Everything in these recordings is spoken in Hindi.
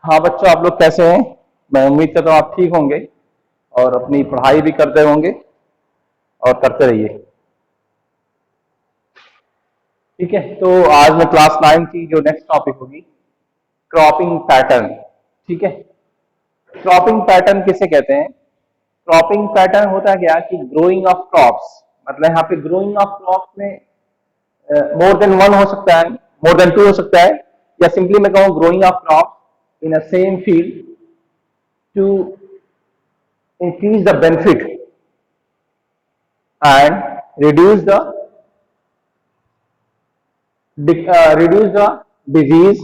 हाँ बच्चों, आप लोग कैसे हैं? मैं उम्मीद करता हूँ आप ठीक होंगे और अपनी पढ़ाई भी करते होंगे और करते रहिए। ठीक है, तो आज मैं क्लास 9 की जो नेक्स्ट टॉपिक होगी, क्रॉपिंग पैटर्न। ठीक है, क्रॉपिंग पैटर्न किसे कहते हैं? क्रॉपिंग पैटर्न होता है क्या कि ग्रोइंग ऑफ क्रॉप्स, मतलब यहाँ पे ग्रोइंग ऑफ क्रॉप्स में मोर देन वन हो सकता है, मोर देन टू हो सकता है, या सिंपली मैं कहूँ growing of crops in a same field to increase the benefit and reduce the disease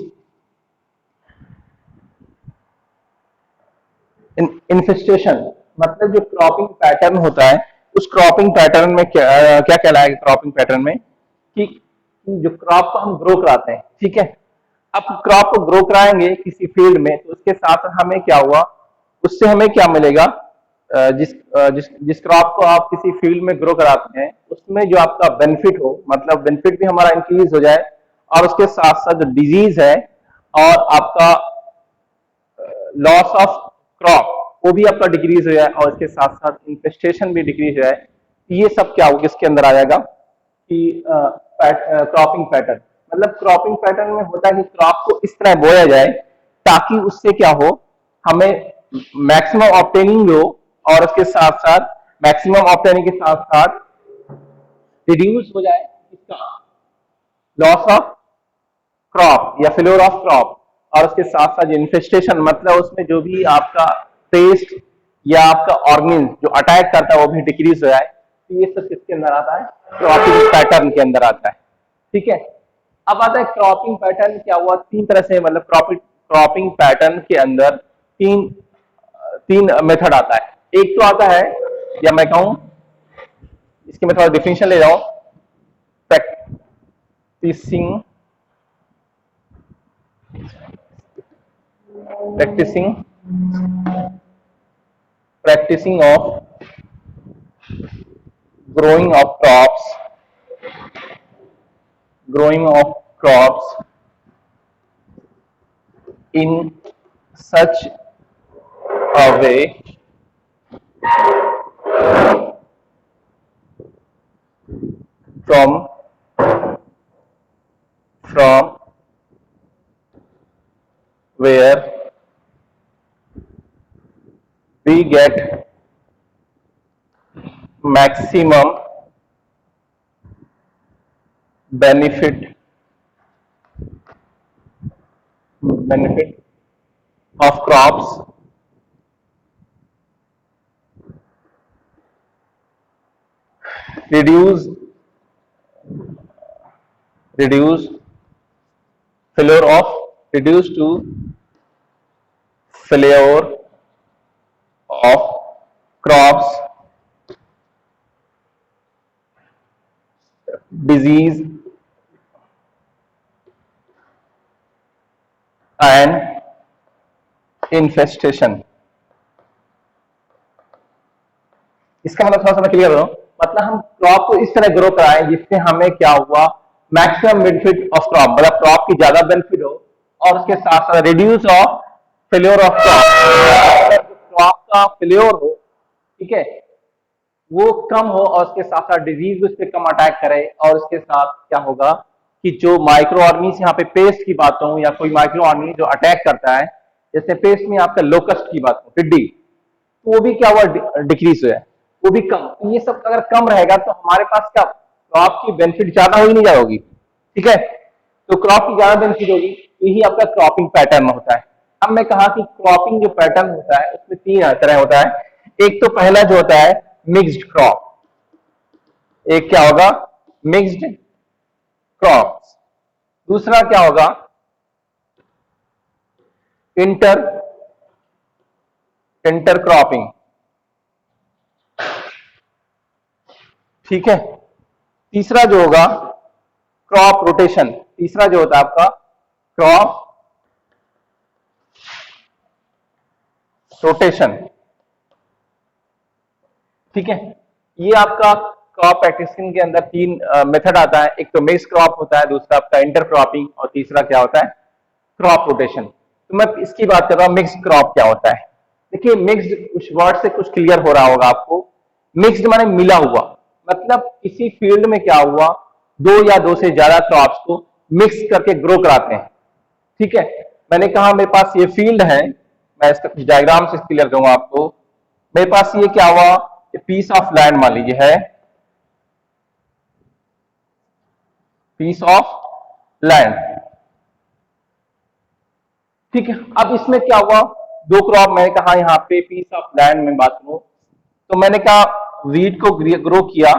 infestation। मतलब जो क्रॉपिंग पैटर्न होता है, उस क्रॉपिंग पैटर्न में क्या कहलाएगा? क्रॉपिंग पैटर्न में कि जो क्रॉप को हम ग्रो कराते हैं, ठीक है, अब क्रॉप को ग्रो कराएंगे किसी फील्ड में, तो उसके साथ हमें क्या हुआ, उससे हमें क्या मिलेगा? जिस क्रॉप को आप किसी फील्ड में ग्रो कराते हैं, उसमें जो आपका बेनिफिट हो, मतलब बेनिफिट भी हमारा इंक्रीज हो जाए, और उसके साथ साथ जो डिजीज है और आपका लॉस ऑफ क्रॉप वो भी आपका डिक्रीज हो जाए, और इसके साथ साथ इन्फेस्टेशन भी डिक्रीज हो जाए। ये सब क्या होगा, इसके अंदर आ जाएगा कि क्रॉपिंग पैटर्न। मतलब क्रॉपिंग पैटर्न में होता है कि क्रॉप को इस तरह बोया जाए ताकि उससे क्या हो, हमें मैक्सिमम ऑब्टेनिंग हो, और उसके साथ साथ मैक्सिमम ऑब्टेनिंग के साथ साथ रिड्यूस हो जाए इसका लॉस ऑफ क्रॉप या फेल्योर ऑफ क्रॉप, और उसके साथ साथ इन्फेस्टेशन, मतलब उसमें जो भी आपका पेस्ट या आपका ऑर्गेनिज्म जो अटैक करता है वो भी डिक्रीज हो जाए। तो ये सब किसके अंदर आता है? क्रॉपिंग पैटर्न के अंदर आता है। ठीक है, अब आता है क्रॉपिंग पैटर्न क्या हुआ, तीन तरह से, मतलब क्रॉपिंग पैटर्न के अंदर तीन तीन मेथड आता है। एक तो आता है, या मैं कहूं इसकी मैं थोड़ा डिफिनेशन ले जाऊं, practising practicing practicing of growing of crops growing of crops in such a way from where we get maximum benefit of crops, reduce reduce failure of reduce to failure of crops, disease and infestation। इसका मतलब थोड़ा सा मैं क्लियर हो, मतलब हम क्रॉप को इस तरह ग्रो कराएं जिससे हमें क्या हुआ, मैक्सिमम बेनिफिट ऑफ क्रॉप, मतलब क्रॉप की ज्यादा बेनिफिट हो, और उसके साथ साथ reduce of failure of crop, crop का फेल्योर हो, ठीक है, वो कम हो, और उसके साथ साथ डिजीज उस पर कम अटैक करे, और उसके साथ क्या होगा कि जो माइक्रो ऑर्गेनिज्म, यहाँ पे पेस्ट की बात हो या कोई माइक्रो ऑर्गेनिज्म जो अटैक करता है, जैसे पेस्ट में आपका लोकस्ट की बात हो, टिड्डी, तो वो भी क्या हुआ, डिक्रीज हो जाए, वो भी कम। तो ये सब अगर कम रहेगा तो हमारे पास क्या, क्रॉप की बेनिफिट ज्यादा होगी नहीं ज्यादा होगी? ठीक है, तो क्रॉप की ज्यादा बेनिफिट होगी, यही आपका क्रॉपिंग पैटर्न होता है। अब मैं कहा कि क्रॉपिंग जो पैटर्न होता है उसमें तीन तरह होता है। एक तो पहला जो होता है मिक्स्ड क्रॉप, एक क्या होगा, मिक्स्ड क्रॉप। दूसरा क्या होगा, इंटर इंटर क्रॉपिंग। ठीक है, तीसरा जो होगा क्रॉप रोटेशन, तीसरा जो होता है आपका क्रॉप रोटेशन। ठीक है, ये आपका क्रॉप प्रैक्टिसिंग के अंदर तीन मेथड आता है। एक तो मिक्स क्रॉप होता है, दूसरा आपका इंटर क्रॉपिंग, और तीसरा क्या होता है, क्रॉप रोटेशन। तो तो मैं इसकी बात कर रहा हूं मिक्स्ड क्रॉप क्या होता है। देखिए मिक्स्ड उस वर्ड से कुछ क्लियर हो रहा होगा आपको। मिक्स्ड माने मिला हुआ, मतलब किसी फील्ड में क्या हुआ, दो या दो से ज्यादा क्रॉप्स को मिक्स करके ग्रो कराते हैं। ठीक है, मैंने कहा मेरे पास ये फील्ड है, मैं इसका कुछ डायग्राम से क्लियर करूंगा आपको। मेरे पास ये क्या हुआ, पीस ऑफ लैंड मान लीजिए है, पीस ऑफ लैंड। ठीक है, अब इसमें क्या हुआ, दो क्रॉप, मैंने कहा यहाँ पे पीस ऑफ लैंड में बात करूं तो मैंने कहा वीट को ग्रो किया,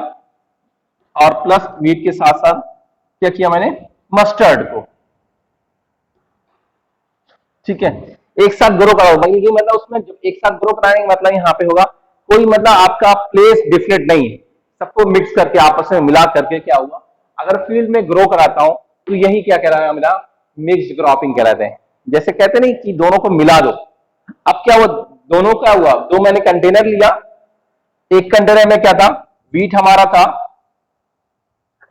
और प्लस वीट के साथ साथ क्या किया मैंने, मस्टर्ड को। ठीक है, एक साथ ग्रो कराओ भाई, ये मतलब उसमें एक साथ ग्रो कराने का मतलब यहाँ पे होगा कोई मतलब आपका प्लेस डिफरेंट नहीं है, सबको मिक्स करके आपस में मिला करके क्या हुआ, अगर फील्ड में ग्रो कराता हूं तो यही क्या कहलाएगा मेरा, मिक्स्ड क्रॉपिंग कहलाते हैं। जैसे कहते नहीं कि दोनों को मिला दो, अब क्या हुआ, दोनों का हुआ, दो मैंने कंटेनर लिया, एक कंटेनर में क्या था, वीट हमारा था,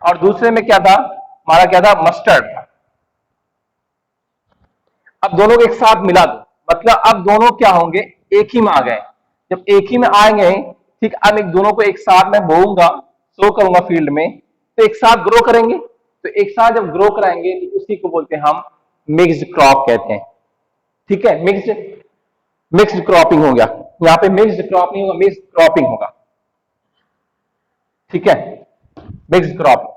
और दूसरे में क्या था, हमारा क्या था, मस्टर्ड था। अब दोनों को एक साथ मिला दो, मतलब अब दोनों क्या होंगे, एक ही में आ गए। जब एक ही में आएंगे, ठीक, अब एक दोनों को एक साथ में बोऊंगा, शो करूंगा फील्ड में, तो एक साथ ग्रो करेंगे। तो एक साथ जब ग्रो कराएंगे तो उसी को बोलते हैं हम मिक्स्ड क्रॉप कहते हैं। ठीक है, मिक्स्ड मिक्स्ड क्रॉपिंग हो गया, यहाँ पे मिक्स्ड क्रॉप नहीं होगा, मिक्स्ड क्रॉपिंग होगा। ठीक है, मिक्स्ड क्रॉप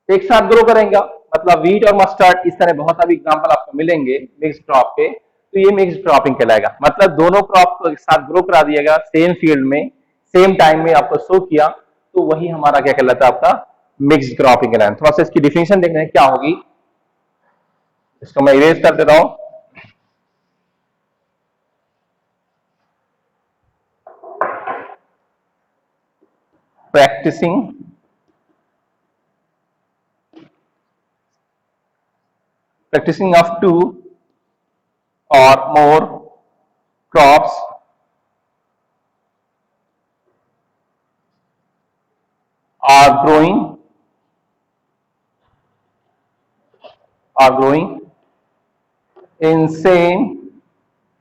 एक साथ ग्रो करेंगे, मतलब वीट और मस्टर्ड, इस तरह बहुत सारे एग्जांपल आपको मिलेंगे मिक्स्ड क्रॉप के, तो ये मिक्स्ड क्रॉपिंग कहलाएगा। मतलब दोनों क्रॉप को एक साथ ग्रो करा दिएगा सेम फील्ड में, सेम टाइम में आपको शो किया, तो वही हमारा क्या कहलाता है, आपका मिक्स्ड क्रॉपिंग कहलाता है। थोड़ा सा इसकी डिफिनेशन देखते हैं क्या होगी, इसको मैं इरेज कर देता हूं। Practicing practicing of two or more crops are growing in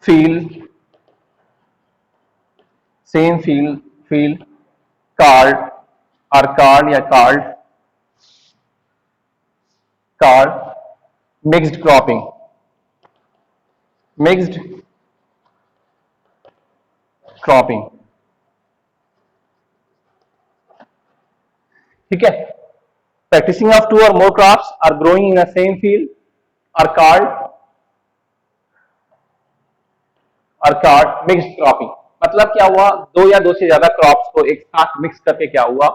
field same field called called mixed cropping। ठीक है, practicing of two or more crops are growing in the same field are called mixed cropping। मतलब क्या हुआ, दो या दो से ज्यादा क्रॉप्स को एक साथ मिक्स करके क्या हुआ,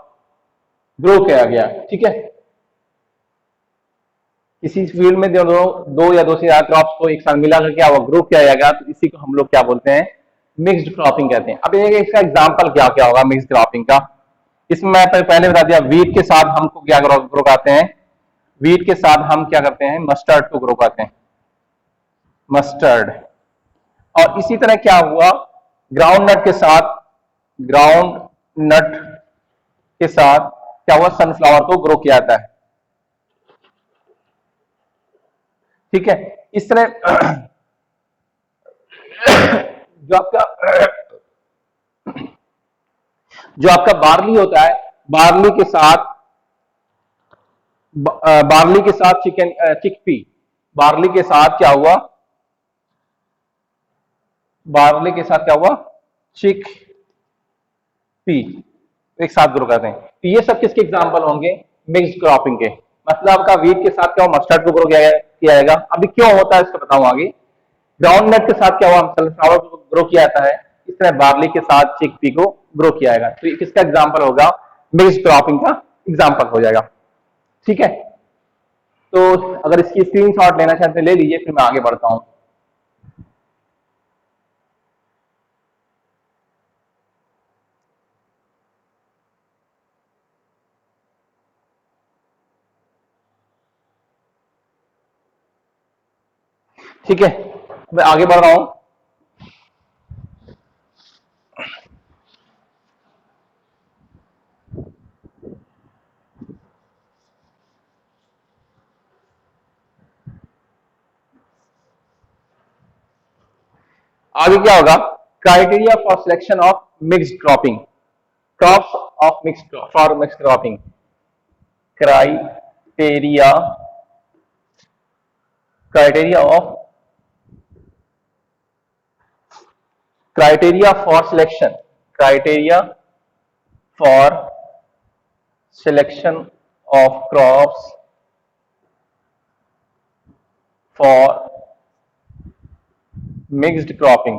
ग्रो किया गया। ठीक है, किसी फील्ड में दोनों दो या दो से ज्यादा क्रॉप्स को एक साथ मिला करके क्या हुआ, ग्रो किया जाएगा, तो इसी को हम लोग क्या बोलते हैं, मिक्स्ड क्रॉपिंग कहते हैं। अब इसका एग्जांपल क्या क्या होगा मिक्स्ड क्रॉपिंग का, इसमें मैं पहले बता दिया, वीट के साथ हमको क्या ग्रो करते हैं, वीट के साथ हम क्या करते हैं, मस्टर्ड को ग्रो करते हैं, मस्टर्ड। और इसी तरह क्या हुआ, ग्राउंड नट के साथ, ग्राउंड नट के साथ क्या हुआ, सनफ्लावर को ग्रो किया जाता है। ठीक है, इस तरह जो आपका जो आपका बार्ली होता है, बार्ली के साथ बार्ली के साथ चिकपी, बार्ली के साथ क्या हुआ, बार्ली के साथ क्या हुआ, चिक पी, एक साथ ग्रो करते हैं। तो ये सब किसके एग्जांपल होंगे, मिक्स्ड क्रॉपिंग के। मतलब आपका वीट के साथ क्या हुआ, मस्टर्ड को ग्रो किया जाएगा। अभी क्यों होता है इसको बताऊं आगे। ग्राउंड नट के साथ क्या हुआ, सनफ्लावर को ग्रो किया जाता है, इस तरह बार्ली के साथ चिकपी को ग्रो किया जाएगा। तो किसका एग्जाम्पल होगा, मिक्स्ड क्रॉपिंग का एग्जाम्पल हो जाएगा। ठीक है, तो अगर इसकी स्क्रीनशॉट लेना चाहते हैं ले लीजिए, फिर मैं आगे बढ़ता हूं। ठीक है, मैं आगे बढ़ रहा हूं। आगे क्या होगा, criteria for selection of mixed cropping, crops of mixed for mixed cropping, criteria criteria of criteria for selection, criteria for selection of crops for mixed cropping.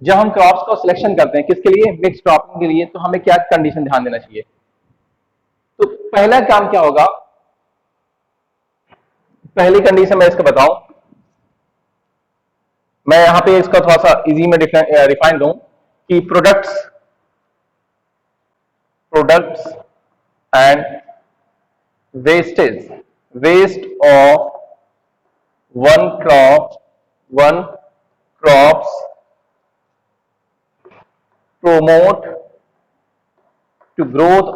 जब हम क्रॉप्स को सिलेक्शन करते हैं किसके लिए, मिक्स क्रॉपिंग के लिए, तो हमें क्या कंडीशन ध्यान देना चाहिए। तो पहला काम क्या होगा, पहली कंडीशन मैं इसको बताऊं, मैं यहां पे इसका थोड़ा सा इजी में रिफाइन दूं कि products and waste of one crops promote to growth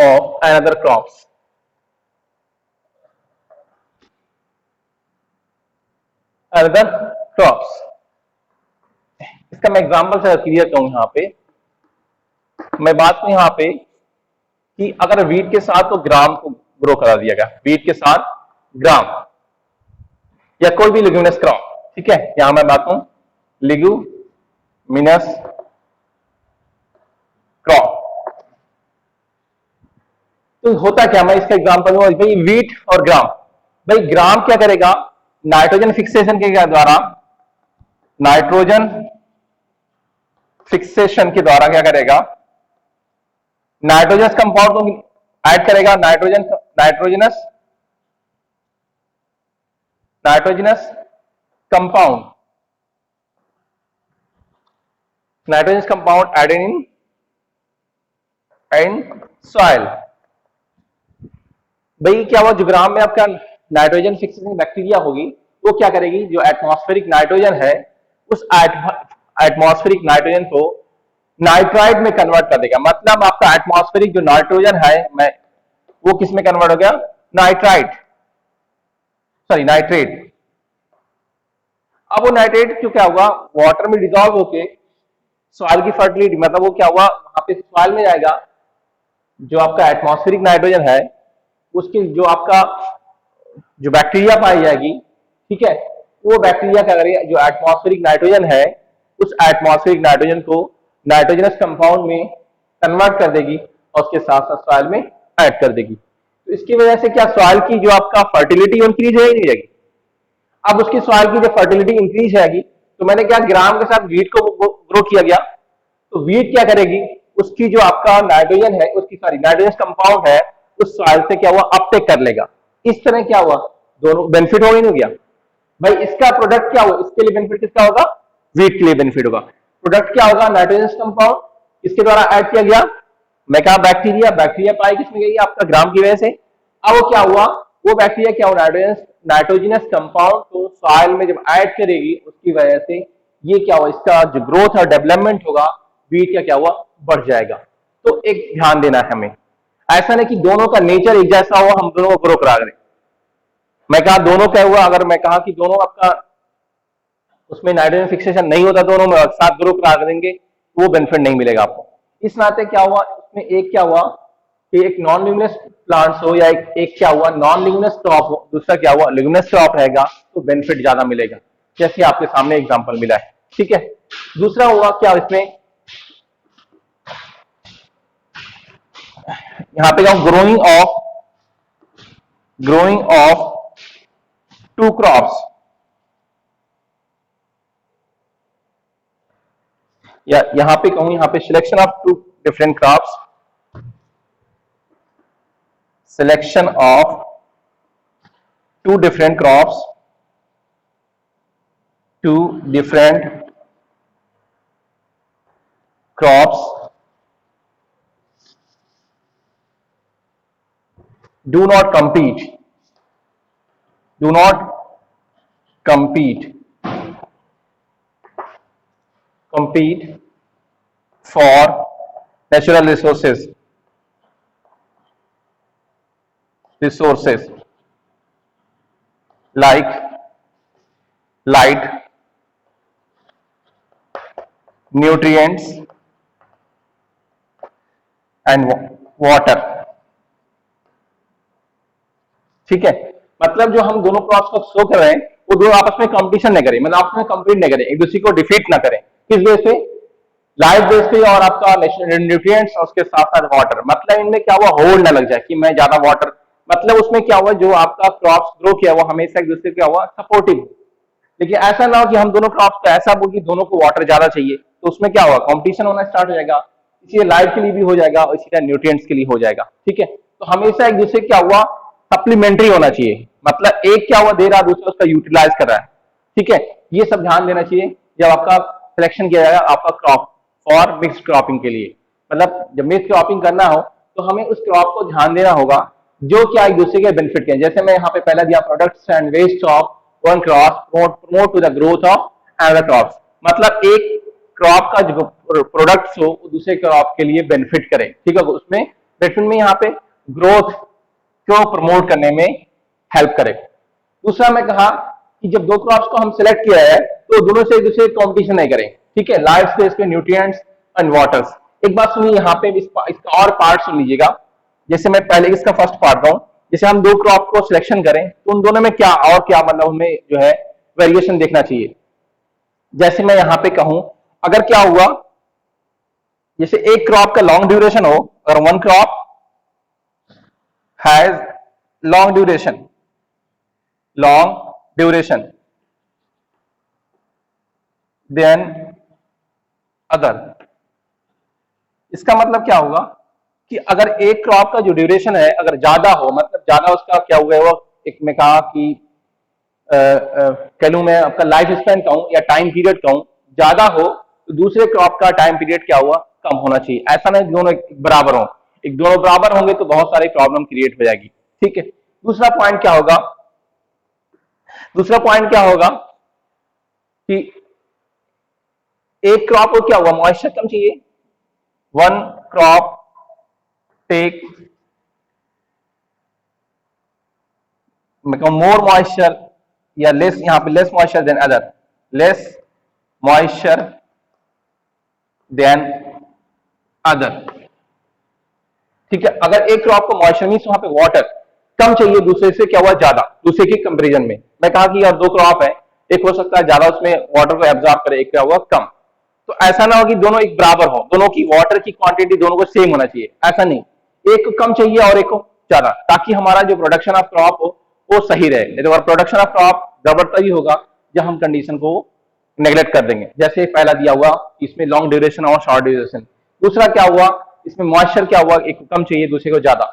of another crops. इसका मैं एग्जांपल से क्लियर करूं, यहां पे मैं बात करूं यहां पे कि अगर वीट के साथ तो ग्राम को ग्रो करा दिया गया, वीट के साथ ग्राम या कोई भी लिग्यूमिनस क्रॉप, ठीक है, यहां मैं बात करूं लिग्यूमिनस क्रॉप, तो होता क्या, मैं इसका एग्जांपल दूं भाई, वीट और ग्राम। भाई ग्राम क्या करेगा, नाइट्रोजन फिक्सेशन के द्वारा, नाइट्रोजन फिक्सेशन के द्वारा क्या करेगा, नाइट्रोजनस कंपाउंड को ऐड करेगा, nitrogenous compound added in soil. भाई क्या हुआ, जो ग्राम में आपका नाइट्रोजन फिक्सेशन बैक्टीरिया होगी, वो क्या करेगी, जो एटमॉस्फेरिक नाइट्रोजन है उस एटमॉस्फेरिक नाइट्रोजन को नाइट्राइट में कन्वर्ट कर देगा। मतलब आपका एटमॉस्फेरिक जो नाइट्रोजन है वो किस में कन्वर्ट हो गया, नाइट्रेट। अब वो नाइट्रेट क्यों क्या हुआ, वाटर में डिजॉल्व होके सॉइल की फर्टिलिटी, मतलब वो क्या हुआ, वहां पे सॉइल में जाएगा, जो आपका एटमॉस्फेरिक नाइट्रोजन है उसकी जो आपका जो बैक्टीरिया पाई जाएगी, ठीक है, वो बैक्टीरिया क्या करेगा, जो एटमॉस्फेरिक नाइट्रोजन है उस एटमॉस्फेरिक नाइट्रोजन को नाइट्रोजनस कंपाउंड में कन्वर्ट कर देगी और उसके साथ साथ सॉइल में ऐड कर देगी। तो इसकी वजह से क्या सॉइल की जो आपका फर्टिलिटी इंक्रीज हो जाएगी। अब उसकी सॉइल की जो फर्टिलिटी इंक्रीज जाएगी, तो मैंने क्या ग्राम के साथ वीट को ग्रो किया गया, तो वीट क्या करेगी, उसकी जो आपका नाइट्रोजन है, उसकी नाइट्रोजन कंपाउंड है उस सॉइल से क्या हुआ, अपटेक कर लेगा। इस तरह क्या हुआ, दोनों बेनिफिट हो गई, नहीं गया भाई। इसका प्रोडक्ट क्या होगा, इसके लिए बेनिफिट किसका होगा, वीट के लिए बेनिफिट होगा। प्रोडक्ट क्या होगा, नाइट्रोजन कंपाउंड, इसके द्वारा ऐड किया गया, मैं कहा बैक्टीरिया पाई किसमें गई, आपका ग्राम की वजह से। अब वो क्या हुआ, वो बैक्टीरिया क्या हुआ, नाइट्रोजनस कंपाउंड को सॉइल में जब ऐड करेगी उसकी वजह से ये क्या हुआ, इसका जो ग्रोथ और डेवलपमेंट होगा वीट का क्या हुआ, बढ़ जाएगा। तो एक ध्यान देना है हमें, ऐसा नहीं कि दोनों का नेचर एक जैसा हो, हम दोनों को ग्रो करा दें। मैं कहा दोनों क्या हुआ, अगर मैं कहा कि दोनों आपका उसमें नाइट्रोजन फिक्सेशन नहीं होता, दोनों में साथ ग्रो करा देंगे, वो बेनिफिट नहीं मिलेगा आपको। इस नाते क्या हुआ, इसमें एक क्या हुआ कि एक नॉन लिग्यूमिनस प्लांट्स हो या एक क्या हुआ नॉन लिग्यूमिनस क्रॉप हो, दूसरा क्या हुआ लिग्यूमिनस क्रॉप रहेगा, तो बेनिफिट ज्यादा मिलेगा, जैसे आपके सामने एग्जांपल मिला है, ठीक है। दूसरा हुआ क्या, इसमें यहां पे क्या, ग्रोइंग ऑफ टू क्रॉप्स, या यहां पे कहूं, यहां पे selection of two different crops, selection of two different crops, do not compete for natural resources, resources like light, nutrients and water। ठीक है, मतलब जो हम दोनों क्रॉप्स को शो कर रहे हैं वो दोनों आपस में कंपटीशन न करें, मतलब आपस में कंपीट न करें, एक दूसरे को डिफीट ना करें। किस बेस पे? लाइट बेस पे और आपका न्यूट्रिएंट्स और उसके साथ साथ वाटर। मतलब इनमें क्या हुआ, होल ना लग जाए कि मैं ज्यादा वाटर, मतलब उसमें क्या हुआ, जो आपका क्रॉप्स ग्रो किया वो हमेशा एक दूसरे क्या हुआ, सपोर्टिव। लेकिन ऐसा ना हो कि हम दोनों क्रॉप्स को ऐसा हो कि दोनों को वाटर ज्यादा चाहिए, तो उसमें क्या होगा, कंपटीशन होना स्टार्ट हो जाएगा। इसी लाइट के लिए भी हो जाएगा और इसी तरह न्यूट्रिएंट्स के लिए हो जाएगा। ठीक है, तो हमेशा एक दूसरे क्या हुआ, सप्लीमेंट्री होना चाहिए, मतलब एक क्या हुआ दे रहा, दूसरा उसका यूटिलाइज कर रहा है। ठीक है, ये सब ध्यान देना चाहिए जब आपका सिलेक्शन किया जाएगा आपका क्रॉप फॉर मिक्स क्रॉपिंग के लिए। मतलब जब मिक्स क्रॉपिंग करना हो तो हमें उस क्रॉप को ध्यान देना होगा जो क्या एक दूसरे के बेनिफिट के। जैसे मैं यहाँ पे पहला दिया, products and waste of one crop promote to the growth of another crops। मतलब एक क्रॉप का जो प्रोडक्ट्स हो वो दूसरे क्रॉप के लिए बेनिफिट करे। ठीक है, उसमें बेनिफिट में यहाँ पे ग्रोथ को प्रमोट करने में हेल्प करे। दूसरा मैं कहा कि जब दो क्रॉप्स को हम सिलेक्ट किया है तो दोनों से एक दूसरे कंपटीशन नहीं करें। ठीक है, लाइट स्पेस पे न्यूट्रिएंट्स एंड वाटर्स। एक बात सुनिए यहाँ पे, इसका और पार्ट सुन लीजिएगा। जैसे मैं पहले इसका फर्स्ट पार्ट दूं, जैसे हम दो क्रॉप को सिलेक्शन करें तो उन दोनों में क्या और क्या, मतलब हमें जो है वेरिएशन देखना चाहिए। जैसे मैं यहां पे कहूं, अगर क्या हुआ, जैसे एक क्रॉप का लॉन्ग ड्यूरेशन हो, अगर one crop has long duration than other. इसका मतलब क्या होगा कि अगर एक क्रॉप का जो ड्यूरेशन है अगर ज्यादा हो, मतलब ज्यादा उसका क्या हुआ, वो एक में कहा कि कह लूं मैं आपका लाइफ स्पैन कहूं या टाइम पीरियड कहूं, ज्यादा हो तो दूसरे क्रॉप का टाइम पीरियड क्या हुआ, कम होना चाहिए। ऐसा नहीं दोनों बराबर हो, एक दोनों बराबर होंगे तो बहुत सारी प्रॉब्लम क्रिएट हो जाएगी। ठीक है, दूसरा पॉइंट क्या होगा, कि एक क्रॉप को क्या हुआ, मॉइस्चर कम चाहिए। One crop take more moisture या लेस, यहां पे less moisture than other, less moisture than other. ठीक है, अगर एक क्रॉप को मॉइस्चर मींस वहां पे वाटर कम चाहिए, दूसरे से क्या हुआ ज्यादा, दूसरे के कंपैरिजन में। मैं कहा कि यार दो क्रॉप है, एक हो सकता है ज्यादा उसमें वाटर को एब्जॉर्ब करे, एक क्या हुआ कम। तो ऐसा ना हो कि दोनों एक बराबर हो, दोनों की वाटर की क्वांटिटी दोनों को सेम होना चाहिए, ऐसा नहीं, एक को कम चाहिए और एक को ज्यादा, ताकि हमारा जो प्रोडक्शन ऑफ क्रॉप हो वो सही रहे। नहीं तो प्रोडक्शन ऑफ क्रॉप गड़बड़ तभी होगा जब हम कंडीशन को नेग्लेक्ट कर देंगे। जैसे पहला दिया हुआ इसमें लॉन्ग ड्यूरेशन और शॉर्ट ड्यूरेशन। दूसरा क्या हुआ, इसमें मॉइस्चर क्या हुआ, एक को कम चाहिए दूसरे को ज्यादा।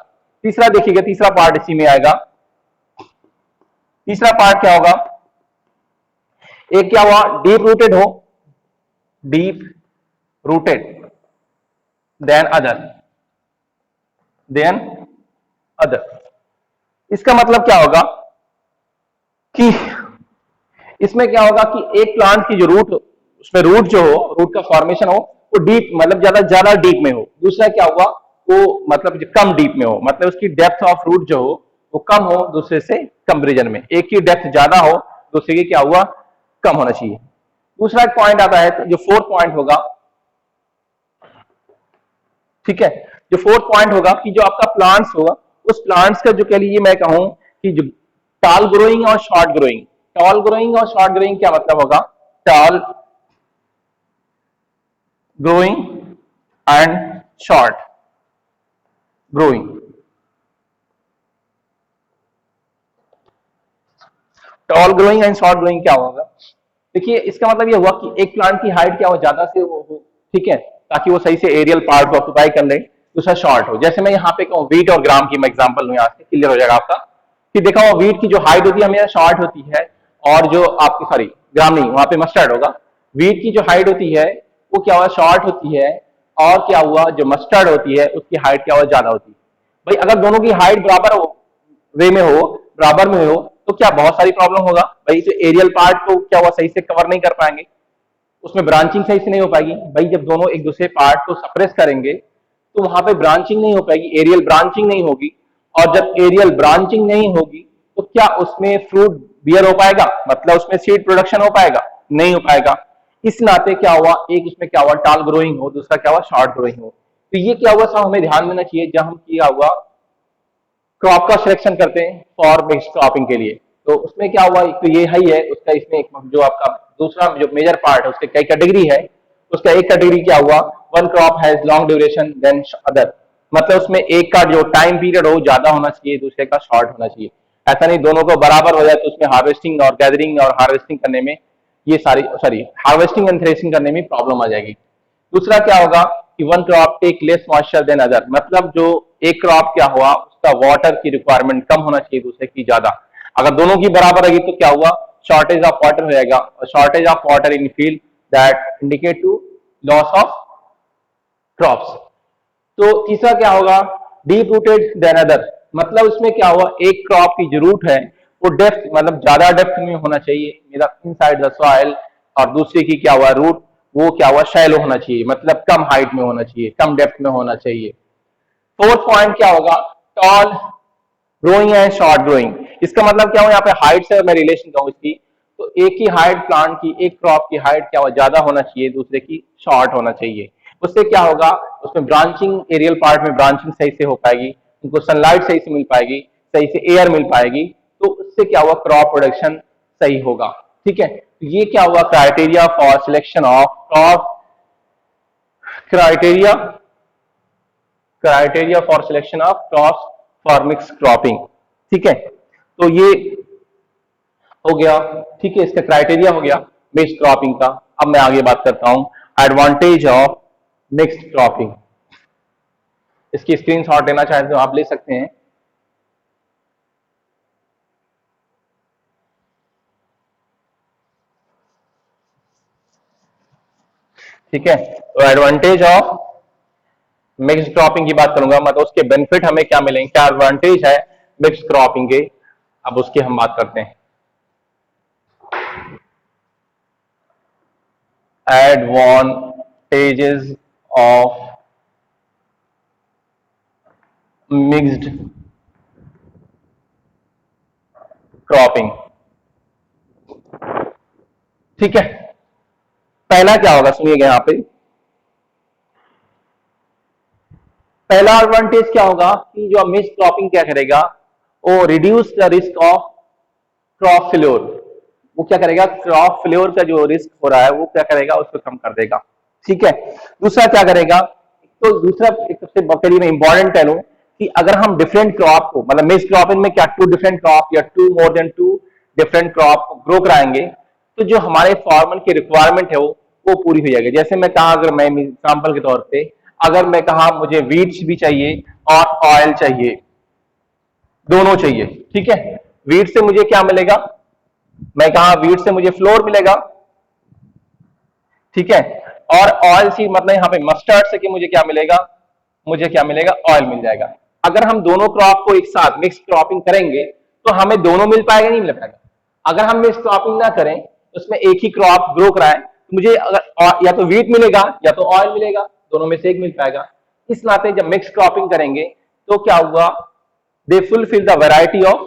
तीसरा देखिएगा, तीसरा पार्ट इसी में आएगा। तीसरा पार्ट क्या होगा, एक क्या हुआ, डीप रूटेड हो, डीप रूटेड देन अदर। इसका मतलब क्या होगा कि इसमें क्या होगा कि एक प्लांट की जो रूट, उसमें रूट जो हो, रूट का फॉर्मेशन हो वो डीप, मतलब ज्यादा डीप में हो। दूसरा क्या हुआ, वो मतलब कम डीप में हो, मतलब उसकी डेप्थ ऑफ रूट जो हो वो कम हो दूसरे से कंपेरिजन में। एक की डेप्थ ज्यादा हो, दूसरे की क्या हुआ, कम होना चाहिए। दूसरा एक पॉइंट आता है, तो जो फोर्थ पॉइंट होगा, ठीक है, जो फोर्थ पॉइंट होगा कि जो आपका प्लांट्स होगा, उस प्लांट्स का जो कह लीजिए मैं कहूं कि जो टॉल ग्रोइंग और शॉर्ट ग्रोइंग, टॉल ग्रोइंग और शॉर्ट ग्रोइंग क्या मतलब होगा, tall growing and short growing. Tall growing and short growing क्या होगा, देखिए इसका मतलब ये हुआ कि एक प्लांट की हाइट क्या हो, ज्यादा से वो हो, ठीक है, ताकि वो सही से एरियल पार्ट को ऑक्यूपाई कर ले। दूसरा शॉर्ट हो, जैसे मैं यहाँ पे कहूँ वीट और ग्राम की मैं एग्जांपल लूँ, यहाँ से क्लियर हो जाएगा आपका कि देखा हुआ वीट की जो हाइट होती है हमें शॉर्ट होती है, और जो आपकी सॉरी ग्राम नहीं, वहां पे मस्टर्ड होगा, वीट की जो हाइट होती है वो क्या हुआ, शॉर्ट होती है, और क्या हुआ जो मस्टर्ड होती है उसकी हाइट क्या हुआ, ज्यादा होती है। भाई अगर दोनों की हाइट बराबर हो, वे में हो, बराबर में हो, तो क्या बहुत सारी प्रॉब्लम होगा भाई, जो एरियल पार्ट को क्या हुआ सही से कवर नहीं कर पाएंगे, उसमें ब्रांचिंग सही से नहीं हो पाएगी। भाई जब दोनों एक दूसरे पार्ट को सप्रेस करेंगे तो वहां पे ब्रांचिंग नहीं हो पाएगी, एरियल ब्रांचिंग नहीं होगी, और जब एरियल ब्रांचिंग नहीं होगी तो क्या उसमें फ्रूट बियर हो पाएगा, मतलब उसमें सीड प्रोडक्शन हो पाएगा, नहीं हो पाएगा। इस नाते क्या हुआ, एक उसमें क्या हुआ टाल ग्रोइंग हो, दूसरा क्या हुआ शॉर्ट ग्रोइंग हो। तो ये क्या हुआ सब हमें ध्यान देना चाहिए जब हम किया हुआ क्रॉप का सिलेक्शन करते हैं फॉर मिक्स क्रॉपिंग के लिए। तो उसमें क्या हुआ, एक तो ये है उसका, इसमें एक जो आपका दूसरा जो मेजर पार्ट है उसके कई कैटेगरी है, उसका एक कैटेगरी क्या हुआ, one crop has long duration than other, मतलब उसमें एक का जो टाइम पीरियड हो ज्यादा होना चाहिए, दूसरे का शॉर्ट होना चाहिए। ऐसा नहीं दोनों को बराबर हो जाए तो उसमें हार्वेस्टिंग और गैदरिंग और हार्वेस्टिंग करने में ये सारी हार्वेस्टिंग एंड थ्रेसिंग करने में प्रॉब्लम आ जाएगी। दूसरा क्या होगा कि one crop take less moisture than other, मतलब जो एक क्रॉप क्या हुआ उसका वाटर की रिक्वायरमेंट कम होना चाहिए दूसरे की ज्यादा। अगर दोनों की बराबर रहेगी तो क्या हुआ, शॉर्टेज ऑफ वाटर हो जाएगा, और shortage of water in field that indicate to loss of crops. तो तीसरा क्या होगा, डीप रूटेड देन अदर, मतलब उसमें क्या हुआ एक क्रॉप की जो रूट है वो डेप्थ मतलब ज्यादा डेप्थ में होना चाहिए, मेरा इनसाइड द सॉइल, और दूसरे की क्या हुआ रूट वो क्या हुआ शैलो होना चाहिए, मतलब कम हाइट में होना चाहिए, कम डेप्थ में होना चाहिए। फोर्थ पॉइंट क्या होगा, tall growing and short growing. इसका मतलब क्या हो, यहाँ पे हाइट से मैं रिलेशन कहूँ इसकी, तो एक ही हाइट प्लांट की, एक क्रॉप की हाइट क्या हो ज्यादा होना चाहिए, दूसरे की शॉर्ट होना चाहिए। उससे क्या होगा, उसमें ब्रांचिंग एरियल पार्ट में ब्रांचिंग सही से हो पाएगी, उनको सनलाइट सही से मिल पाएगी, सही से एयर मिल पाएगी, तो उससे क्या हुआ क्रॉप प्रोडक्शन सही होगा। ठीक है, तो ये क्या हुआ criteria for selection of crop, criteria criteria for selection of crops for mix cropping. ठीक है, तो ये हो गया। ठीक है, इसका क्राइटेरिया हो गया मिक्स क्रॉपिंग का। अब मैं आगे बात करता हूं एडवांटेज ऑफ मिक्स्ड क्रॉपिंग। इसकी स्क्रीनशॉट लेना चाहें तो आप ले सकते हैं। ठीक है, तो एडवांटेज ऑफ मिक्स्ड क्रॉपिंग की बात करूंगा, मतलब उसके बेनिफिट हमें क्या मिलेंगे, क्या एडवांटेज है मिक्स्ड क्रॉपिंग के, अब उसकी हम बात करते हैं। Advantages of mixed cropping. ठीक है, पहला क्या होगा सुनिएगा, यहां पे पहला एडवांटेज क्या होगा कि जो मिक्स्ड क्रॉपिंग क्या करेगा, वो reduce the risk of crop failure. वो क्या करेगा, क्रॉप फेल्योर का जो रिस्क हो रहा है वो क्या करेगा, उसको कम कर देगा। ठीक है, दूसरा क्या करेगा, तो दूसरा एक सबसे बकरी में इंपॉर्टेंट कह लूं कि अगर हम डिफरेंट क्रॉप को, मतलब मिक्स्ड क्रॉपिंग में क्या टू डिफरेंट क्रॉप या two more than two different crop grow कराएंगे, तो जो हमारे फार्मर की रिक्वायरमेंट है वो पूरी हो जाएगी। जैसे मैं कहा, अगर मैं एग्जाम्पल के तौर पे अगर मैं कहा मुझे वीट्स भी चाहिए और ऑयल चाहिए, दोनों चाहिए। ठीक है, वीट से मुझे क्या मिलेगा, मैं कहा वीट से मुझे फ्लोर मिलेगा। ठीक है, और ऑयल सी मतलब यहाँ पे मस्टर्ड से कि मुझे क्या मिलेगा, मुझे क्या मिलेगा, ऑयल मिल जाएगा। अगर हम दोनों क्रॉप को एक साथ मिक्स क्रॉपिंग करेंगे तो हमें दोनों मिल पाएगा, नहीं मिल पाएगा। अगर हम मिक्स क्रॉपिंग ना करें उसमें एक ही क्रॉप ग्रो कराएं तो मुझे अगर या तो वीट मिलेगा या तो ऑयल मिलेगा, दोनों में से एक मिल पाएगा। इस नाते जब मिक्स क्रॉपिंग करेंगे तो क्या हुआ, they fulfil the variety of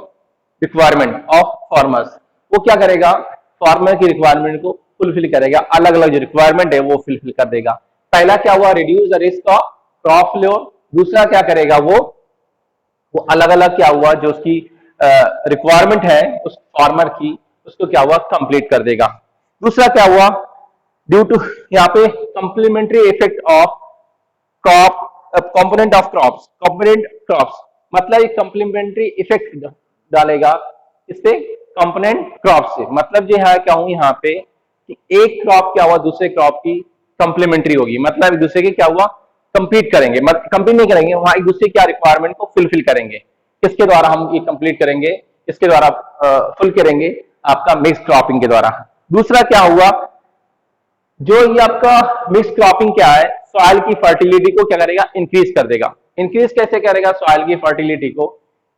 requirement of farmers. वो क्या करेगा, फार्मर की रिक्वायरमेंट को फुलफिल करेगा, अलग अलग जो रिक्वायरमेंट है वो फुलफिल कर देगा। पहला क्या हुआ, reduce the risk of crop failure. दूसरा क्या करेगा, वो अलग अलग क्या हुआ जो उसकी रिक्वायरमेंट है उस फार्मर की, उसको क्या हुआ कंप्लीट कर देगा। दूसरा क्या हुआ, ड्यू टू यहाँ पे complementary effect of crop, component of crops, component crops मतलब एक कंप्लीमेंट्री इफेक्ट डालेगा इससे कंपोनेंट क्रॉप से। मतलब जो है क्या हूं यहाँ पे कि एक क्रॉप क्या हुआ दूसरे क्रॉप की कंप्लीमेंट्री होगी, मतलब एक दूसरे के क्या हुआ कंप्लीट करेंगे, मतलब कंप्लीट नहीं करेंगे, वहां एक दूसरे की रिक्वायरमेंट को फुलफिल करेंगे। किसके द्वारा हम ये कंप्लीट करेंगे, किसके द्वारा फुल करेंगे, आपका मिक्स क्रॉपिंग के द्वारा। दूसरा क्या हुआ, जो ये आपका मिक्स क्रॉपिंग क्या है, सॉइल की फर्टिलिटी को क्या करेगा, इंक्रीज कर देगा। इंक्रीज कैसे करेगा सॉइल की फर्टिलिटी को,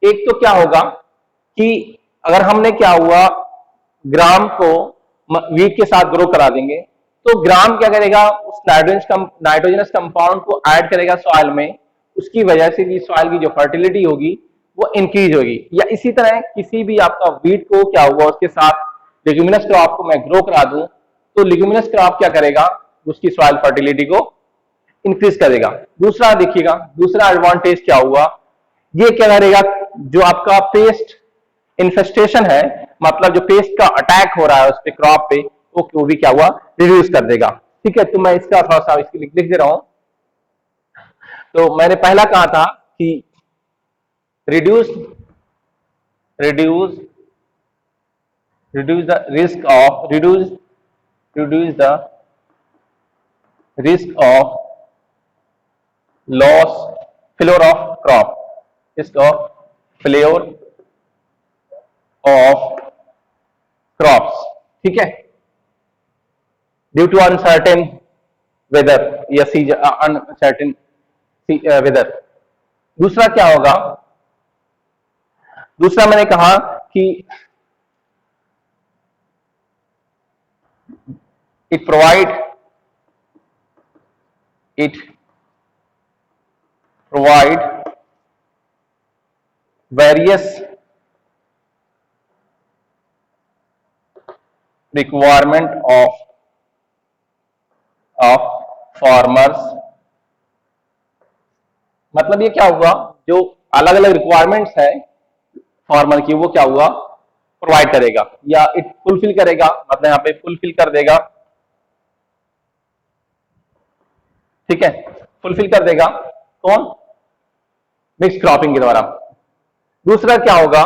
एक तो क्या होगा कि अगर हमने क्या हुआ ग्राम को वीट के साथ ग्रो करा देंगे तो ग्राम क्या करेगा, उस नाइट्रोजनस कंपाउंड को ऐड करेगा सॉइल में, उसकी वजह से भी सॉइल की जो फर्टिलिटी होगी वो इंक्रीज होगी। या इसी तरह किसी भी आपका वीट को क्या हुआ उसके साथ लेग्यूमिनस क्रॉप को मैं ग्रो करा दूं, तो लेग्यूमिनस क्रॉप क्या करेगा, उसकी सॉइल फर्टिलिटी को इंक्रीज करेगा। दूसरा देखिएगा, दूसरा एडवांटेज क्या हुआ, ये क्या करेगा, जो आपका पेस्ट इन्फेस्टेशन है, मतलब जो पेस्ट का अटैक हो रहा है उस पे क्रॉप पे, वो भी क्या हुआ, रिड्यूस कर देगा। ठीक है, तो मैं इसका थोड़ा सा इसके लिख दे रहा हूं। तो मैंने पहला कहा था कि reduce reduce reduce the risk of reduce the risk of loss failure of crop, risk of failure of crops। ठीक है, ड्यू टू अनसर्टेन वेदर या अनसर्टेन वेदर। दूसरा क्या होगा, दूसरा मैंने कहा कि it provide various requirement of farmers। मतलब ये क्या हुआ, जो अलग अलग रिक्वायरमेंट्स है फार्मर की, वो क्या हुआ, प्रोवाइड करेगा या इट फुलफिल करेगा, मतलब यहाँ पे फुलफिल कर देगा। ठीक है, फुलफिल कर देगा कौन, मिक्स क्रॉपिंग के द्वारा। दूसरा क्या होगा,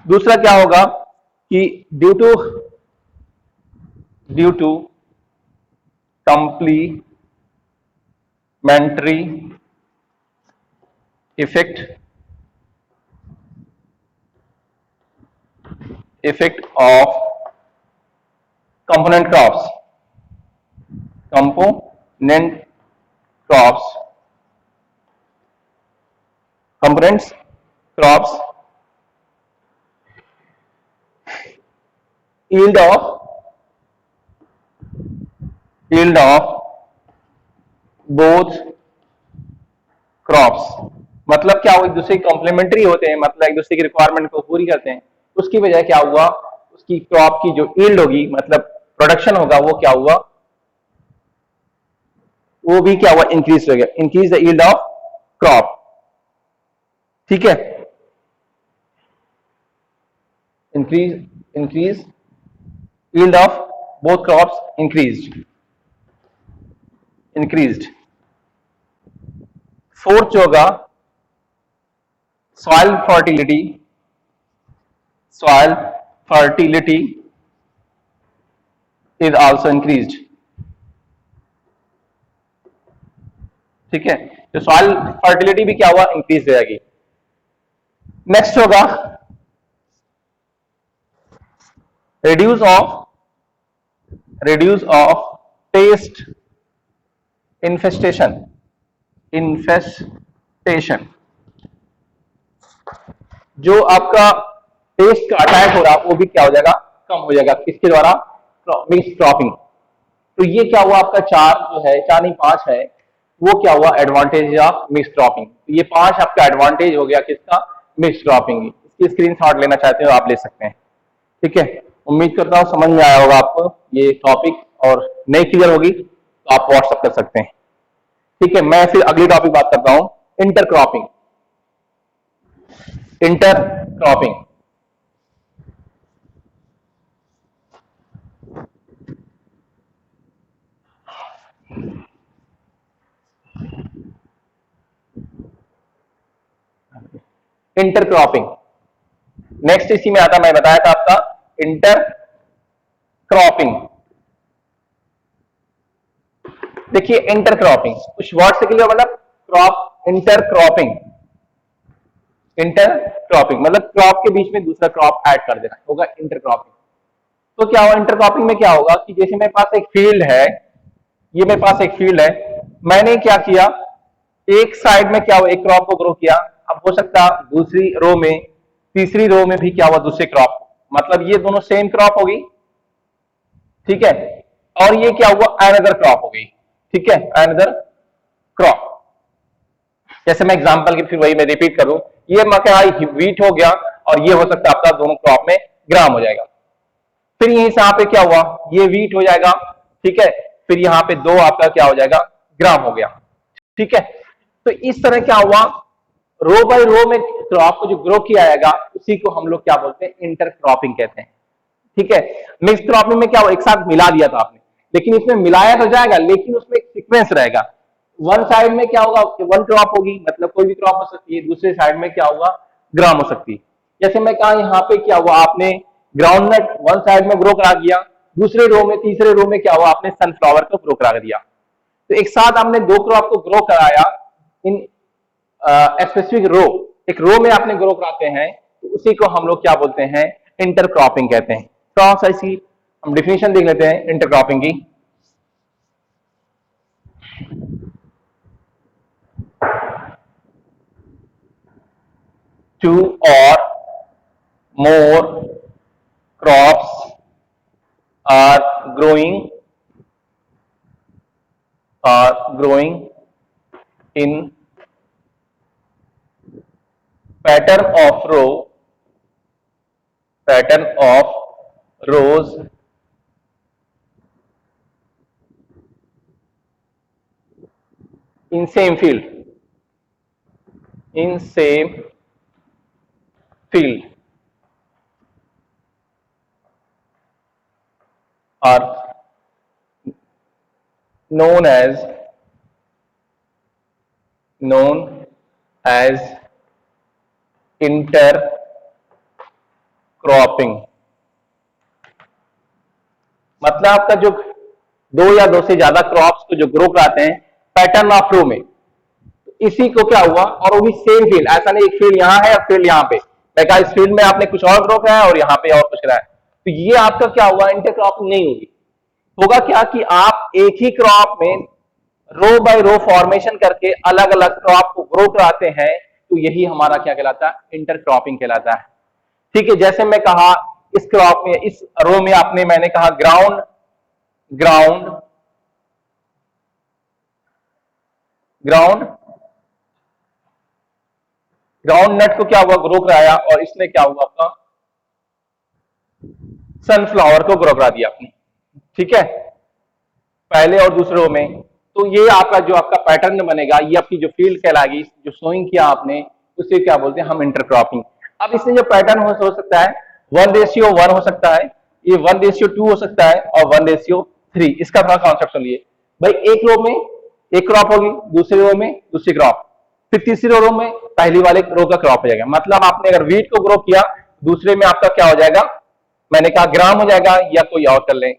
दूसरा क्या होगा कि due to complementary effect of component crops components crops yield of both crops। मतलब क्या हुआ, एक दूसरे के कॉम्प्लीमेंट्री होते हैं, मतलब एक दूसरे की रिक्वायरमेंट को पूरी करते हैं। उसकी वजह क्या हुआ, उसकी क्रॉप की जो यील्ड होगी, मतलब प्रोडक्शन होगा, वो क्या हुआ, वो भी क्या हुआ, इंक्रीज हो गया, increase the yield of crop. ठीक है, increase yield of both crops increased. Fourth होगा soil fertility is also increased. ठीक है, तो सॉइल फर्टिलिटी भी क्या हुआ, इंक्रीज हो जाएगी। नेक्स्ट होगा रिड्यूस ऑफ पेस्ट इन्फेस्टेशन। जो आपका पेस्ट का अटैक हो रहा, वो भी क्या हो जाएगा, कम हो जाएगा, किसके द्वारा, मिक्स क्रॉपिंग। तो ये क्या हुआ, आपका चार जो है, चार नहीं पांच है, वो क्या हुआ, एडवांटेज ऑफ मिक्स क्रॉपिंग। ये पांच आपका एडवांटेज हो गया किसका, मिक्स क्रॉपिंग। इसकी स्क्रीनशॉट लेना चाहते हो आप ले सकते हैं। ठीक है, उम्मीद करता हूं समझ में आया होगा आपको ये टॉपिक, और नहीं क्लियर होगी तो आप व्हाट्सएप कर सकते हैं। ठीक है, मैं फिर अगली टॉपिक बात करता हूं, इंटरक्रॉपिंग। इंटरक्रॉपिंग नेक्स्ट इसी में आता, मैं बताया था आपका इंटरक्रॉपिंग। देखिए इंटरक्रॉपिंग कुछ वर्ड से क्लियर, मतलब क्रॉप, इंटरक्रॉपिंग मतलब क्रॉप के बीच में दूसरा क्रॉप ऐड कर देना होगा इंटरक्रॉपिंग। तो क्या होगा, इंटरक्रॉपिंग में क्या होगा कि जैसे मेरे पास एक फील्ड है, ये मेरे पास एक फील्ड है, मैंने क्या किया, एक साइड में क्या हुआ, एक क्रॉप को ग्रो किया। अब हो सकता दूसरी रो में, तीसरी रो में भी क्या हुआ, दूसरे क्रॉप, मतलब ये दोनों सेम क्रॉप होगी। ठीक है, और ये क्या हुआ, अनदर क्रॉप हो गई। ठीक है, अनदर क्रॉप। जैसे मैं एग्जांपल की फिर वही मैं रिपीट करूं, ये मक्का वीट हो गया और ये हो सकता है आपका दोनों क्रॉप में ग्राम हो जाएगा। फिर यहीं से यहाँ पे क्या हुआ, ये वीट हो जाएगा, ठीक है, फिर यहाँ पे दो आपका क्या हो जाएगा, ग्राम हो गया, ठीक है। तो इस तरह क्या हुआ, रो बाय रो में क्रॉप को जो ग्रो किया जाएगा उसी को हम लोग क्या बोलते हैं, इंटरक्रॉपिंग कहते हैं, ठीक है। मिक्स क्रॉपिंग में क्या हुआ, एक साथ मिला दिया था आपने, लेकिन इसमें मिलाया तो जाएगा लेकिन उसमें एक सीक्वेंस रहेगा। वन साइड में क्या होगा, वन क्रॉप होगी, मतलब कोई भी क्रॉप हो सकती है, दूसरे साइड में क्या होगा, ग्राम हो सकती है। जैसे मैं कहा यहाँ पे क्या हुआ, आपने ग्राउंडनट वन साइड में ग्रो करा दिया, दूसरे रो में तीसरे रो में क्या हुआ, आपने सनफ्लावर को ग्रो करा दिया। तो एक साथ आपने दो क्रॉप को ग्रो कराया इन स्पेसिफिक रो, एक रो में आपने ग्रो कराते हैं, तो उसी को हम लोग क्या बोलते हैं, इंटरक्रॉपिंग कहते हैं। थोड़ा सा इसी हम डिफिनेशन देख लेते हैं इंटरक्रॉपिंग की। Two or more crops are growing in pattern of rows in same field are known as intercropping. मतलब आपका जो दो या दो से ज्यादा क्रॉप्स को जो ग्रो कराते हैं पैटर्न ऑफ रो में, इसी को क्या हुआ, और वो भी सेम फील्ड, ऐसा नहीं एक फील्ड यहाँ है और फील्ड यहाँ पे, मैं कहा इस फील्ड में आपने कुछ और ग्रो कराया और यहाँ पे और कुछ कराया, तो ये आपका क्या हुआ, इंटरक्रॉपिंग नहीं होगी। होगा क्या कि आप एक ही क्रॉप में रो बाय रो फॉर्मेशन करके अलग अलग क्रॉप को ग्रो कराते हैं, तो यही हमारा क्या कहलाता है, इंटरक्रॉपिंग कहलाता है, ठीक है। जैसे मैं कहा इस क्रॉप में, इस रो में आपने, मैंने कहा ग्राउंड नट को क्या हुआ, ग्रो कराया, और इसमें क्या हुआ आपका सनफ्लावर को ग्रो करा दिया आपने, ठीक है, पहले और दूसरे रो में। तो ये आपका जो आपका पैटर्न बनेगा, ये आपकी जो फील्ड कहलाएगी, जो सोइंग किया आपने, उसे क्या बोलते हैं हम, इंटरक्रॉपिंग। अब इसमें जो पैटर्न हो सकता है 1:1 हो सकता है, ये 1:2 हो सकता है, और 1:3। इसका थोड़ा कॉन्सेप्ट सुनिए भाई, एक रो में एक क्रॉप होगी, दूसरे रो में दूसरी क्रॉप, फिर तीसरे रो में पहली वाले रो का क्रॉप हो जाएगा। मतलब आपने अगर वीट को ग्रो किया, दूसरे में आपका क्या हो जाएगा, मैंने कहा ग्राम हो जाएगा, या कोई और कर लें।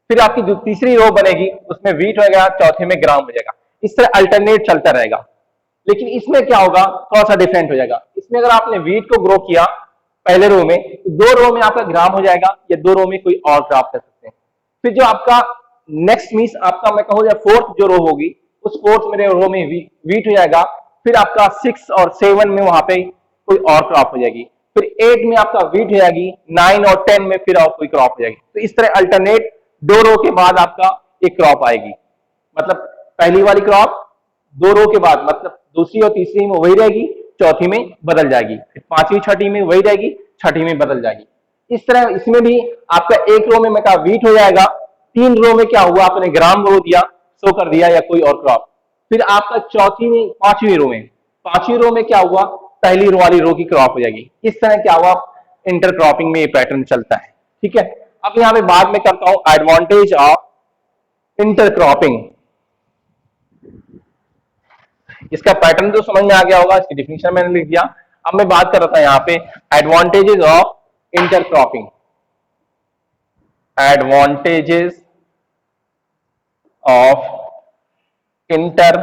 फिर आपकी जो तीसरी रो बनेगी उसमें वीट हो जाएगा, चौथे में ग्राम हो जाएगा, इस तरह अल्टरनेट चलता रहेगा। लेकिन इसमें क्या होगा, थोड़ा सा डिफरेंट हो जाएगा। इसमें अगर आपने वीट को ग्रो किया पहले रो में, तो दो रो में आपका ग्राम हो जाएगा, या दो रो में कोई और क्रॉप कर सकते हैं। फिर जो आपका नेक्स्ट मीन्स आपका मैं कहूँ फोर्थ जो रो होगी, उस फोर्थ मेरे रो में वीट हो जाएगा, फिर आपका 6 और 7 में वहां पे कोई और क्रॉप हो जाएगी, फिर 8 में आपका वीट हो जाएगी, 9 और 10 में फिर और कोई क्रॉप हो जाएगी। तो इस तरह अल्टरनेट दो रो के बाद आपका एक क्रॉप आएगी, मतलब पहली वाली क्रॉप दो रो के बाद, मतलब दूसरी और तीसरी में वही रहेगी, चौथी में बदल जाएगी, फिर पांचवी छठी में वही रहेगी, छठी में बदल जाएगी। इस तरह इसमें भी आपका एक रो में मैं कहा वीट हो जाएगा, 3 रो में क्या हुआ, आपने ग्राम रो दिया, शो कर दिया, या कोई और क्रॉप। फिर आपका पांचवी रो में क्या हुआ, पहली रो वाली रो की क्रॉप हो जाएगी। इस तरह क्या हुआ, इंटरक्रॉपिंग में ये पैटर्न चलता है, ठीक है। अब यहां पे बाद में करता हूं एडवांटेज ऑफ इंटरक्रॉपिंग। इसका पैटर्न तो समझ में आ गया होगा, इसकी डिफिनेशन मैंने लिख दिया। अब मैं बात कर रहा था यहां पे advantages of intercropping. Advantages of intercropping.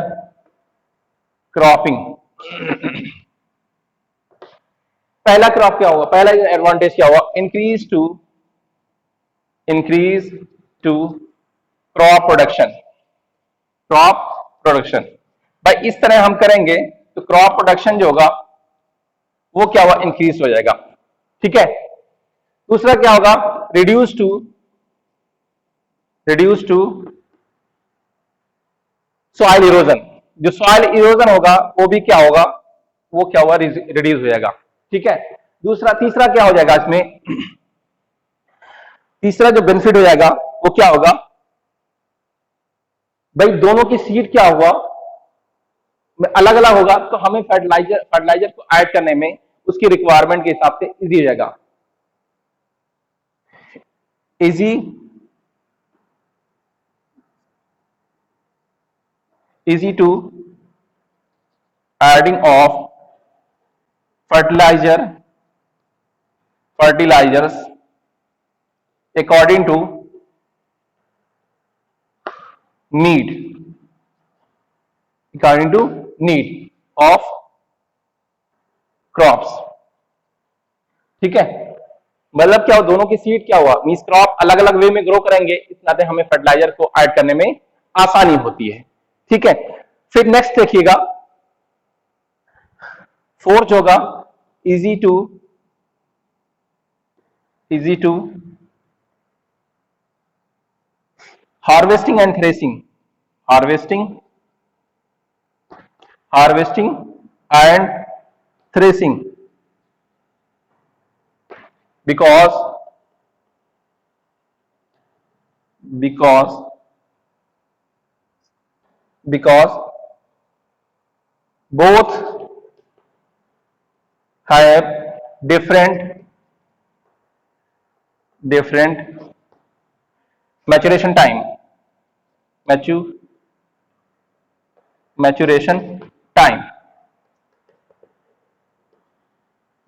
पहला क्रॉप क्या होगा, पहला एडवांटेज क्या होगा, इंक्रीज टू क्रॉप प्रोडक्शन। भाई इस तरह हम करेंगे तो क्रॉप प्रोडक्शन जो होगा वो क्या होगा, इंक्रीज हो जाएगा, ठीक है। दूसरा क्या होगा, रिड्यूस टू सॉइल इरोजन। जो सॉइल इरोजन होगा वो भी क्या होगा, वो क्या हुआ, रिड्यूस हो जाएगा। ठीक है, तीसरा क्या हो जाएगा इसमें, तीसरा जो बेनिफिट हो जाएगा वो क्या होगा भाई, दोनों की सीड क्या हुआ अलग अलग होगा, तो हमें फर्टिलाइजर को ऐड करने में उसकी रिक्वायरमेंट के हिसाब से इजी हो जाएगा, easy to adding of fertilizers according to need of crops. ठीक है, मतलब क्या हो, दोनों की सीड क्या हुआ, मींस क्रॉप अलग अलग वे में ग्रो करेंगे, इस नाते हमें फर्टिलाइजर को ऐड करने में आसानी होती है। ठीक है, फिर नेक्स्ट देखिएगा, फोर्थ होगा easy to harvesting and threshing, harvesting and threshing, because both have different maturation time, maturation time।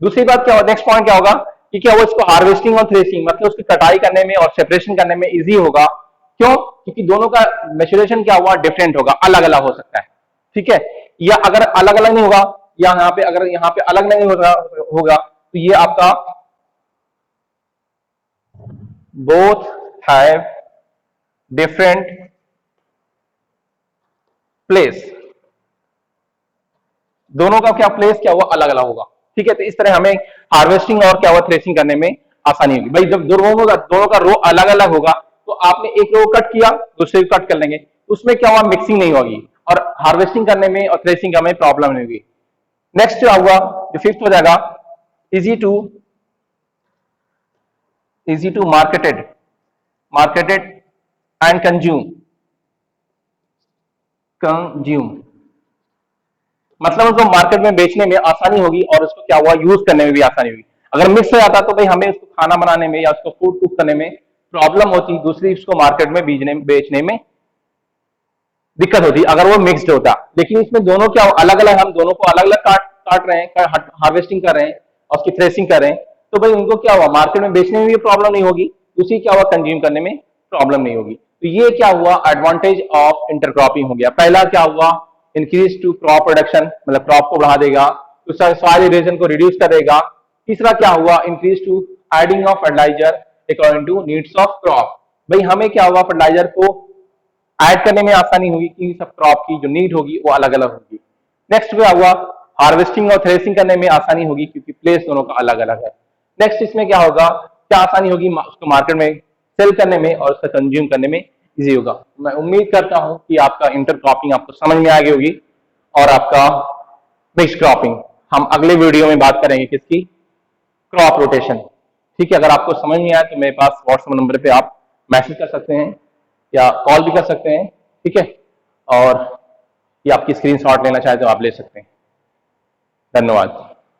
दूसरी बात क्या होगा, नेक्स्ट पॉइंट क्या होगा कि क्या वो इसको हार्वेस्टिंग और थ्रेसिंग, मतलब उसकी कटाई करने में और सेपरेशन करने में इजी होगा। क्यों? क्योंकि दोनों का मैच्योरेशन क्या हुआ, डिफरेंट होगा, अलग अलग हो सकता है। ठीक है, या अगर अलग अलग नहीं होगा, या यहाँ पे अगर यहाँ पे अलग नहीं होगा तो ये आपका बोथ हैव डिफरेंट प्लेस, दोनों का क्या प्लेस क्या हुआ, अलग अलग होगा। ठीक है, तो इस तरह हमें हार्वेस्टिंग और क्या हुआ, थ्रेसिंग करने में आसानी होगी। भाई जब दोनों का रो अलग अलग होगा तो आपने एक रो कट किया, दूसरे को कट कर लेंगे, उसमें क्या हुआ, मिक्सिंग नहीं होगी और हार्वेस्टिंग करने में और थ्रेसिंग करने में प्रॉब्लम नहीं होगी। नेक्स्ट क्या हुआ, जो फिफ्थ हो जाएगा, easy to marketed and consume, मतलब उसको मार्केट में बेचने में आसानी होगी और उसको क्या हुआ, यूज करने में भी आसानी होगी। अगर मिक्स हो जाता तो भाई हमें उसको खाना बनाने में या उसको फूड कुक करने में प्रॉब्लम होती, दूसरी उसको मार्केट में बेचने में दिक्कत होती अगर वो मिक्स्ड होता। लेकिन इसमें दोनों क्या अलग अलग, हम दोनों को अलग अलग काट रहे हैं, हार्वेस्टिंग कर रहे हैं और उसकी थ्रेसिंग कर रहे हैं, तो भाई उनको क्या हुआ, मार्केट में बेचने में भी प्रॉब्लम नहीं होगी, दूसरी क्या हुआ, कंज्यूम करने में प्रॉब्लम नहीं होगी। तो ये क्या हुआ, एडवांटेज ऑफ इंटरक्रॉपिंग हो गया। पहला क्या हुआ, इंक्रीज टू क्रॉप प्रोडक्शन, मतलब क्रॉप को बढ़ा देगा, दूसरा सॉइल इरोजन को रिड्यूस करेगा, तीसरा क्या हुआ, increase to adding of fertiliser according to needs of crop. भाई हमें क्या हुआ, फर्टिलाइजर को ऐड करने में आसानी होगी कि सब क्रॉप की जो नीड होगी वो अलग अलग होगी। नेक्स्ट क्या हुआ, हार्वेस्टिंग और थ्रेसिंग करने में आसानी होगी क्योंकि प्लेस दोनों का अलग अलग है। नेक्स्ट इसमें क्या होगा, क्या आसानी होगी, उसको मार्केट में सेल करने में और उसका कंज्यूम करने में इजी होगा। मैं उम्मीद करता हूं कि आपका इंटरक्रॉपिंग आपको समझ में आ गई होगी और आपका मिक्स क्रॉपिंग हम अगले वीडियो में बात करेंगे किसकी, क्रॉप रोटेशन। ठीक है, अगर आपको समझ नहीं आया तो मेरे पास व्हाट्सएप नंबर पे आप मैसेज कर सकते हैं या कॉल भी कर सकते हैं। ठीक है, और ये आपकी स्क्रीनशॉट लेना चाहे तो आप ले सकते हैं। धन्यवाद।